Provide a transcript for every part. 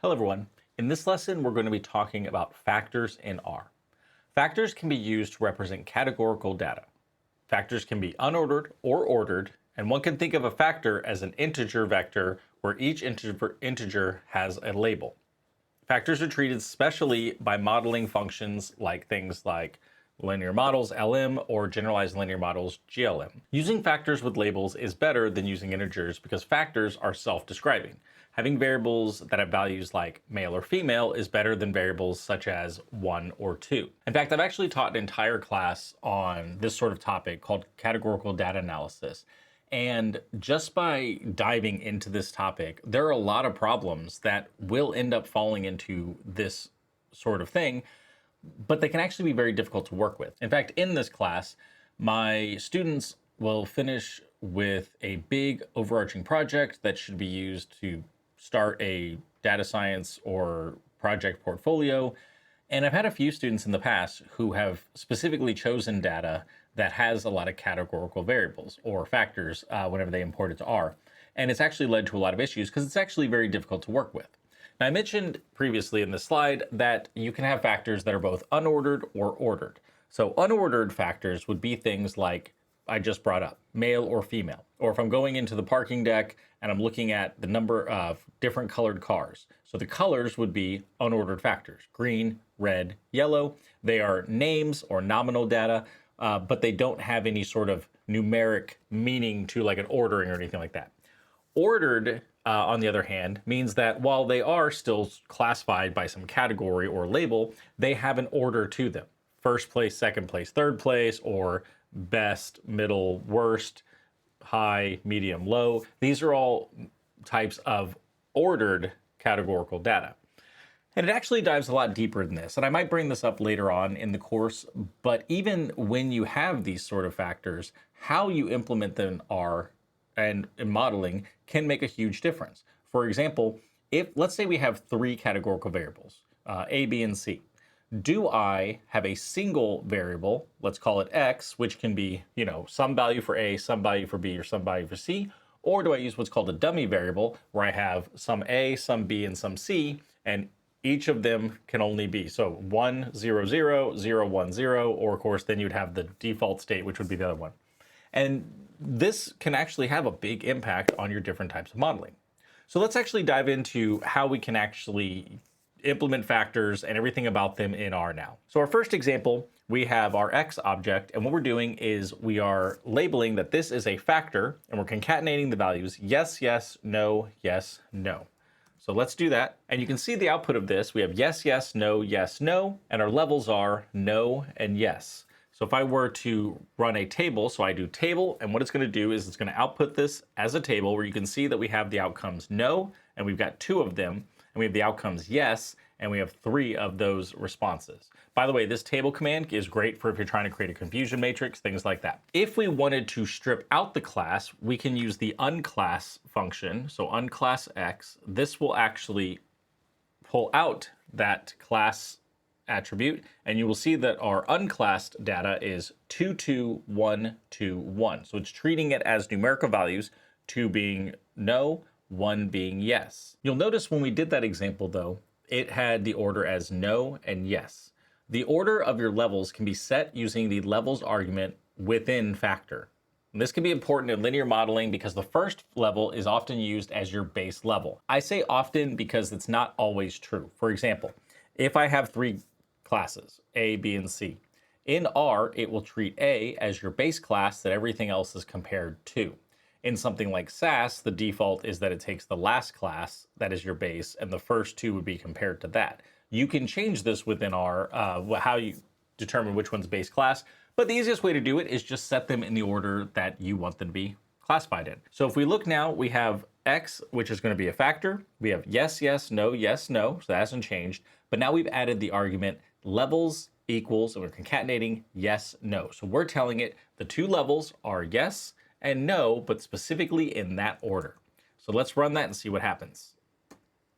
Hello everyone. In this lesson, we're going to be talking about factors in R. Factors can be used to represent categorical data. Factors can be unordered or ordered, and one can think of a factor as an integer vector where each integer has a label. Factors are treated specially by modeling functions like things like linear models, LM, or generalized linear models, GLM. Using factors with labels is better than using integers because factors are self-describing. Having variables that have values like male or female is better than variables such as 1 or 2. In fact, I've actually taught an entire class on this sort of topic called categorical data analysis. And just by diving into this topic, there are a lot of problems that will end up falling into this sort of thing, but they can actually be very difficult to work with. In fact, in this class, my students will finish with a big overarching project that should be used to start a data science or project portfolio. And I've had a few students in the past who have specifically chosen data that has a lot of categorical variables or factors whenever they import it to R. And it's actually led to a lot of issues because it's actually very difficult to work with. Now, I mentioned previously in this slide that you can have factors that are both unordered or ordered. So unordered factors would be things like I just brought up, male or female. Or if I'm going into the parking deck and I'm looking at the number of different colored cars. So the colors would be unordered factors, green, red, yellow. They are names or nominal data, but they don't have any sort of numeric meaning to like an ordering or anything like that. Ordered, on the other hand, means that while they are still classified by some category or label, they have an order to them. First place, second place, third place, or best, middle, worst, high, medium, low. These are all types of ordered categorical data. And it actually dives a lot deeper than this. And I might bring this up later on in the course, but even when you have these sort of factors, how you implement them in modeling can make a huge difference. For example, if let's say we have three categorical variables, A, B, and C. Do I have a single variable, let's call it X, which can be, some value for A, some value for B, or some value for C, or do I use what's called a dummy variable where I have some A, some B, and some C, and each of them can only be, so 1, 0, 0, 0, 1, 0, or of course then you'd have the default state, which would be the other one. And this can actually have a big impact on your different types of modeling. So let's actually dive into how we can actually implement factors and everything about them in R now. So our first example, we have our X object, and what we're doing is we are labeling that this is a factor, and we're concatenating the values yes, yes, no, yes, no. So let's do that. And you can see the output of this. We have yes, yes, no, and our levels are no and yes. So if I were to run a table, so I do table, and what it's going to do is it's going to output this as a table where you can see that we have the outcomes no, and we've got 2 of them, and we have the outcomes yes, and we have 3 of those responses. By the way, this table command is great for if you're trying to create a confusion matrix, things like that. If we wanted to strip out the class, we can use the unclass function. So unclass X, this will actually pull out that class attribute, and you will see that our unclassed data is 2, 2, 1, 2, 1. So it's treating it as numerical values, 2 being no, 1 being yes. You'll notice when we did that example though, it had the order as no and yes. The order of your levels can be set using the levels argument within factor. And this can be important in linear modeling because the first level is often used as your base level. I say often because it's not always true. For example, if I have 3 classes, A, B, and C, in R, it will treat A as your base class that everything else is compared to. In something like SAS, the default is that it takes the last class, that is your base, and the first 2 would be compared to that. You can change this within R, how you determine which one's base class, but the easiest way to do it is just set them in the order that you want them to be classified in. So if we look now, we have X, which is going to be a factor. We have yes, yes, no, so that hasn't changed. But now we've added the argument levels equals, and we're concatenating yes, no. So we're telling it the 2 levels are yes and no, but specifically in that order. So let's run that and see what happens.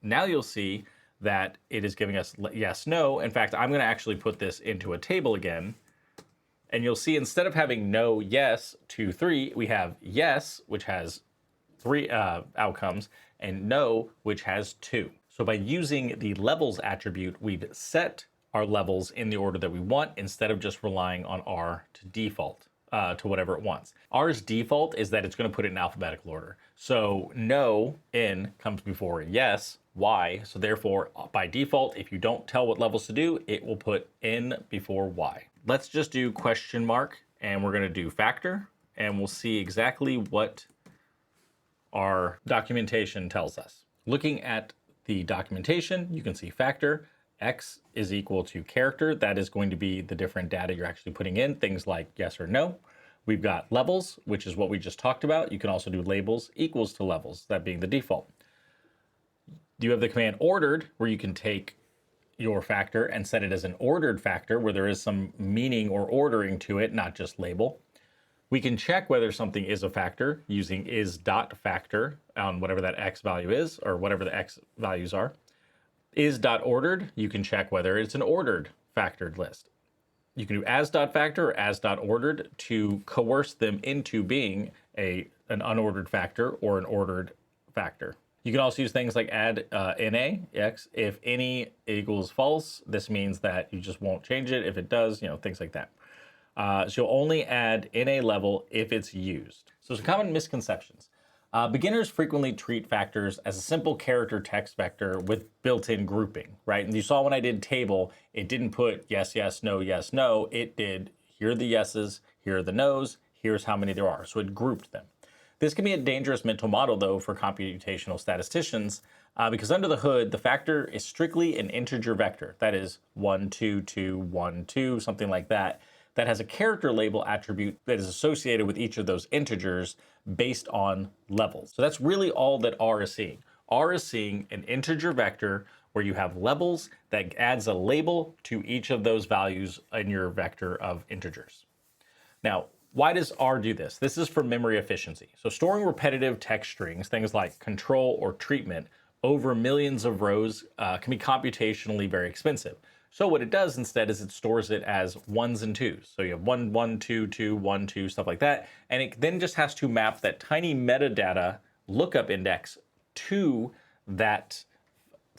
Now you'll see that it is giving us yes, no. In fact, I'm going to actually put this into a table again. And you'll see instead of having no, yes, 2, 3, we have yes, which has 3 outcomes, and no, which has 2. So by using the levels attribute, we've set our levels in the order that we want instead of just relying on R to default to whatever it wants. R's default is that it's going to put it in alphabetical order. So no, N comes before yes, Y. So therefore, by default, if you don't tell what levels to do, it will put N before Y. Let's just do question mark, and we're going to do factor, and we'll see exactly what our documentation tells us. Looking at the documentation, you can see factor. X is equal to character. That is going to be the different data you're actually putting in, things like yes or no. We've got levels, which is what we just talked about. You can also do labels equals to levels, that being the default. You have the command ordered, where you can take your factor and set it as an ordered factor, where there is some meaning or ordering to it, not just label. We can check whether something is a factor using is.factor on whatever that x value is, or whatever the x values are. Is.ordered, you can check whether it's an ordered factored list. You can do as.factor or as.ordered to coerce them into being an unordered factor or an ordered factor. You can also use things like add na, x. If any equals false, this means that you just won't change it. If it does, things like that. So you'll only add NA level if it's used. So some common misconceptions. Beginners frequently treat factors as a simple character text vector with built-in grouping, right? And you saw when I did table, it didn't put yes, yes, no, yes, no. It did, here are the yeses, here are the nos, here's how many there are. So it grouped them. This can be a dangerous mental model, though, for computational statisticians, because under the hood, the factor is strictly an integer vector. That is 1, 2, 2, 1, 2, something like that. That has a character label attribute that is associated with each of those integers based on levels. So that's really all that R is seeing. R is seeing an integer vector where you have levels that adds a label to each of those values in your vector of integers. Now, why does R do this? This is for memory efficiency. So storing repetitive text strings, things like control or treatment, over millions of rows can be computationally very expensive. So what it does instead is it stores it as ones and twos. So you have 1, 1, 2, 2, 1, 2, stuff like that. And it then just has to map that tiny metadata lookup index to that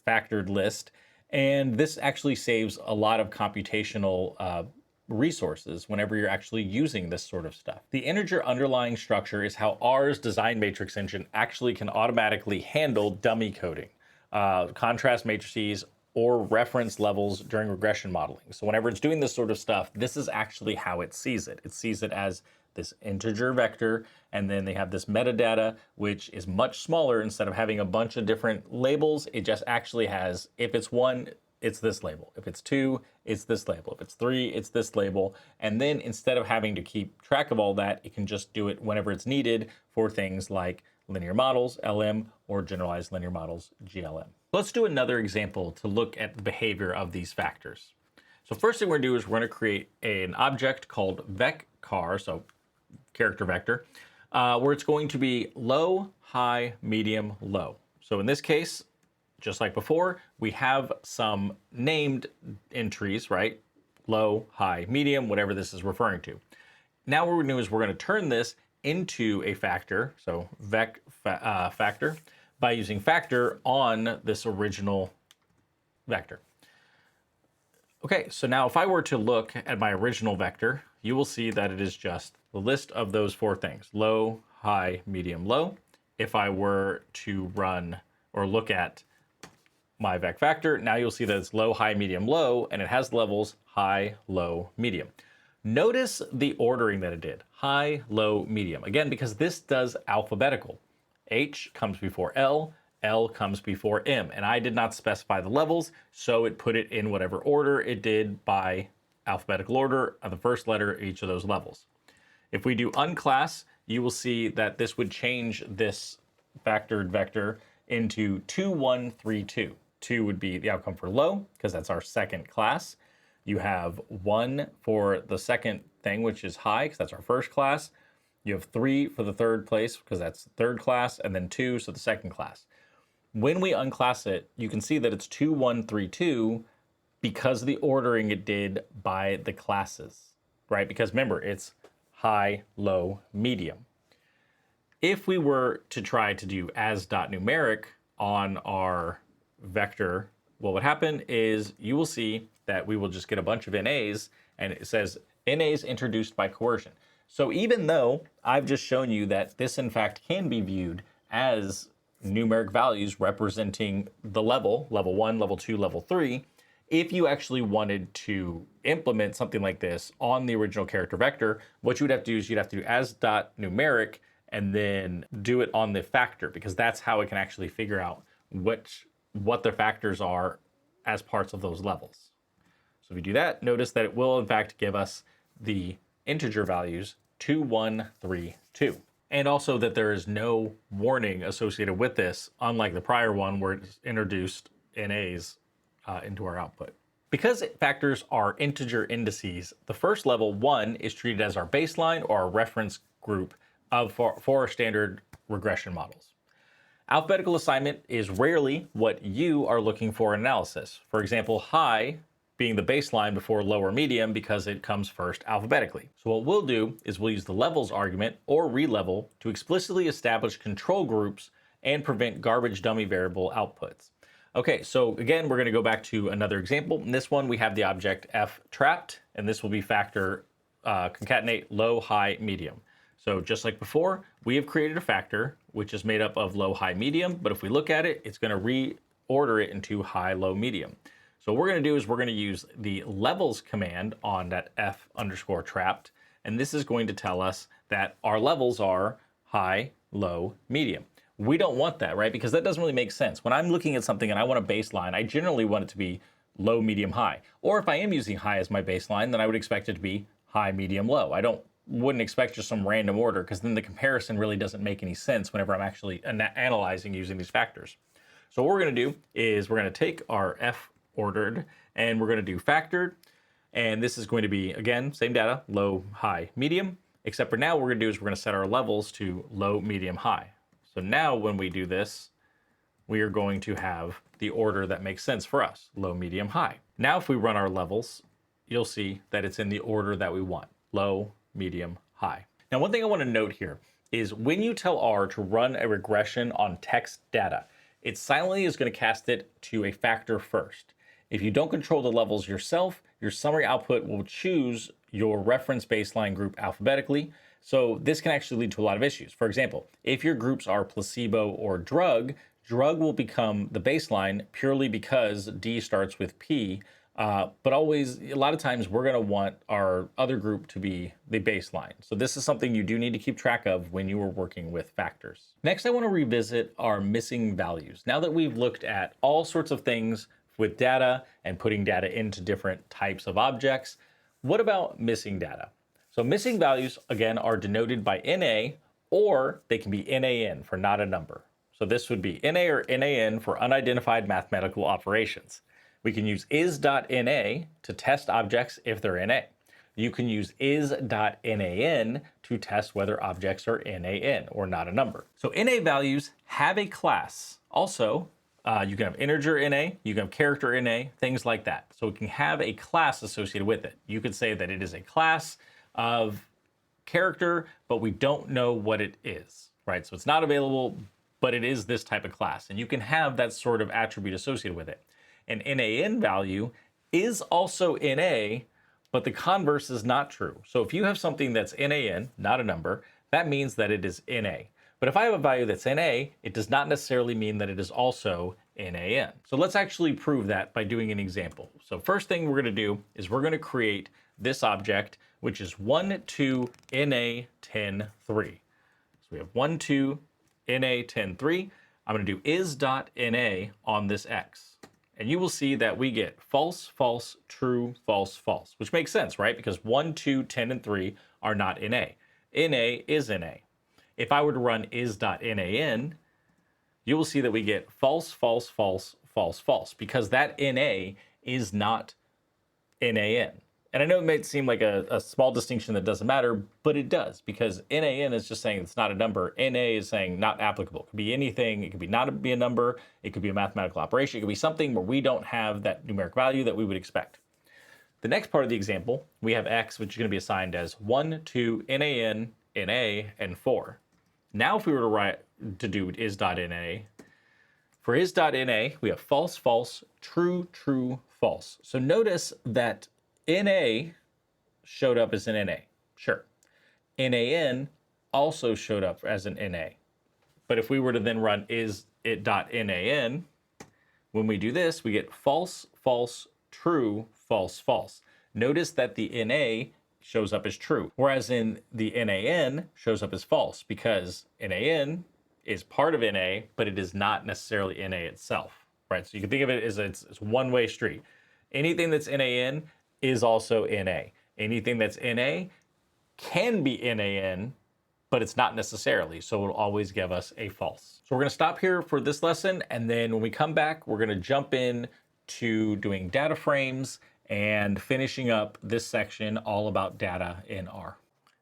factored list. And this actually saves a lot of computational resources whenever you're actually using this sort of stuff. The integer underlying structure is how R's design matrix engine actually can automatically handle dummy coding, contrast matrices, or reference levels during regression modeling. So whenever it's doing this sort of stuff, this is actually how it sees it. It sees it as this integer vector, and then they have this metadata, which is much smaller. Instead of having a bunch of different labels, it just actually has, if it's 1, it's this label. If it's 2, it's this label. If it's 3, it's this label. And then instead of having to keep track of all that, it can just do it whenever it's needed for things like linear models, LM, or generalized linear models, GLM. Let's do another example to look at the behavior of these factors. So first thing we're gonna do is we're gonna create an object called vec_char, so character vector, where it's going to be low, high, medium, low. So in this case, just like before, we have some named entries, right? Low, high, medium, whatever this is referring to. Now what we're gonna do is we're gonna turn this into a factor, so factor, by using factor on this original vector. Okay, so now if I were to look at my original vector, you will see that it is just the list of those 4 things, low, high, medium, low. If I were to run or look at my vec factor, now you'll see that it's low, high, medium, low, and it has levels high, low, medium. Notice the ordering that it did, high, low, medium. Again, because this does alphabetical. H comes before L comes before M, and I did not specify the levels, so it put it in whatever order it did by alphabetical order of the first letter of each of those levels. If we do unclass, you will see that this would change this factored vector into 2, 1, 3, 2. 2 would be the outcome for low, because that's our second class. You have 1 for the second thing, which is high, because that's our first class. You have 3 for the third place, because that's the third class, and then 2, so the second class. When we unclass it, you can see that it's 2, 1, 3, 2, because of the ordering it did by the classes, right? Because remember, it's high, low, medium. If we were to try to do as.numeric on our vector, what would happen is you will see that we will just get a bunch of NAs, and it says NAs introduced by coercion. So even though I've just shown you that this in fact can be viewed as numeric values representing the level 1, level 2, level 3, if you actually wanted to implement something like this on the original character vector, what you would have to do is you'd have to do as.numeric and then do it on the factor, because that's how it can actually figure out what the factors are as parts of those levels. So if you do that, notice that it will in fact give us the integer values 2, 1, 3, 2. And also that there is no warning associated with this, unlike the prior one where it's introduced NAs into our output. Because factors are integer indices, the first level 1 is treated as our baseline or our reference group for our standard regression models. Alphabetical assignment is rarely what you are looking for in analysis. For example, high being the baseline before low or medium because it comes first alphabetically. So what we'll do is we'll use the levels argument or relevel to explicitly establish control groups and prevent garbage dummy variable outputs. Okay, so again, we're going to go back to another example. In this one, we have the object f trapped, and this will be factor concatenate low, high, medium. So just like before, we have created a factor which is made up of low, high, medium, but if we look at it, it's going to reorder it into high, low, medium. So what we're going to do is we're going to use the levels command on that f underscore trapped, and this is going to tell us that our levels are high, low, medium. We don't want that, right? Because that doesn't really make sense. When I'm looking at something and I want a baseline, I generally want it to be low, medium, high. Or if I am using high as my baseline, then I would expect it to be high, medium, low. Wouldn't expect just some random order, because then the comparison really doesn't make any sense whenever I'm actually analyzing using these factors. So what we're going to do is we're going to take our f ordered and we're going to do factored, and this is going to be, again, same data, low, high, medium, except for now what we're going to do is we're going to set our levels to low, medium, high. So now when we do this, we are going to have the order that makes sense for us, low, medium, high. Now if we run our levels, you'll see that it's in the order that we want, low, medium, high. Now one thing I want to note here is when you tell R to run a regression on text data, it silently is going to cast it to a factor first. If you don't control the levels yourself, your summary output will choose your reference baseline group alphabetically. So this can actually lead to a lot of issues. For example, if your groups are placebo or drug, drug will become the baseline purely because D starts with P. But always, a lot of times, we're going to want our other group to be the baseline. So this is something you do need to keep track of when you are working with factors. Next, I want to revisit our missing values. Now that we've looked at all sorts of things with data and putting data into different types of objects, what about missing data? So missing values, again, are denoted by NA, or they can be NaN for not a number. So this would be NA or NaN for unidentified mathematical operations. We can use is.na to test objects if they're NA. You can use is.nan to test whether objects are NaN or not a number. So NA values have a class. Also, you can have integer NA, you can have character NA, things like that. So it can have a class associated with it. You could say that it is a class of character, but we don't know what it is, right? So it's not available, but it is this type of class. And you can have that sort of attribute associated with it. An NaN value is also NA, but the converse is not true. So if you have something that's NaN, not a number, that means that it is NA. But if I have a value that's NA, it does not necessarily mean that it is also NaN. So let's actually prove that by doing an example. So first thing we're going to do is we're going to create this object, which is 1, 2, NA, 10, 3. So we have 1, 2, NA, 10, 3. I'm going to do is.na on this X. And you will see that we get false, false, true, false, false, which makes sense, right? Because 1, 2, 10, and 3 are not NA. NA is NA. If I were to run is.nan, you will see that we get false, false, false, false, false, because that NA is not NaN. And I know it may seem like a small distinction that doesn't matter, but it does, because NaN is just saying it's not a number. NA is saying not applicable. It could be anything. It could be not be a number. It could be a mathematical operation. It could be something where we don't have that numeric value that we would expect. The next part of the example, we have X, which is going to be assigned as 1, 2, NaN, NA, and 4. Now if we were to do is.na, For is.na, we have false, false, true, true, false. So notice that na showed up as an na. Sure. nan also showed up as an na. But if we were to then run is.nan, when we do this, we get false, false, true, false, false. Notice that the na shows up as true, whereas in the nan shows up as false because nan is part of na, but it is not necessarily na itself, right? So you can think of it as it's one-way street. Anything that's nan is also na. Anything that's na can be nan, but it's not necessarily, so it'll always give us a false. So we're gonna stop here for this lesson, and then when we come back, we're gonna jump in to doing data frames and finishing up this section all about data in R.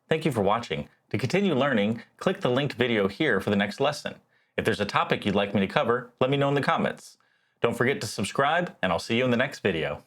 Thank you for watching. To continue learning, click the linked video here for the next lesson. If there's a topic you'd like me to cover, let me know in the comments. Don't forget to subscribe, and I'll see you in the next video.